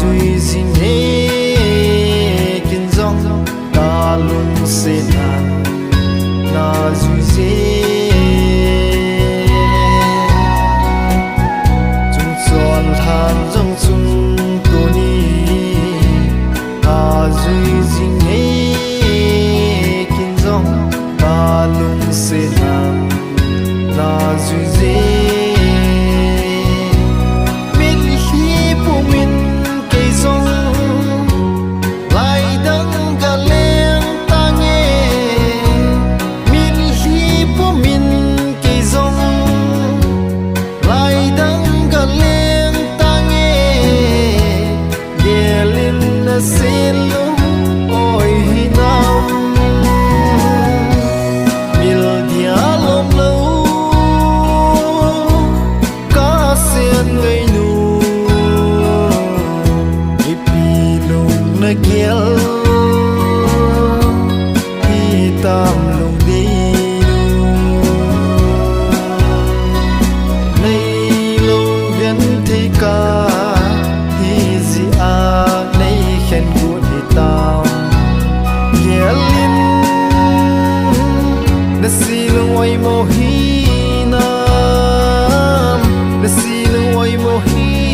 duy dinh hê kinh dòng ta luôn sẽ na duy dê chung chọn than dòng chung tô ni ta duy dinh hê kinh dòng ta luôn sẽ na duy dê Kiel hitam lung di nay lung gần thế ca hi gì à nay khen của đi tao kiel lin na si lung ai mo hi nam na si lung ai mo hi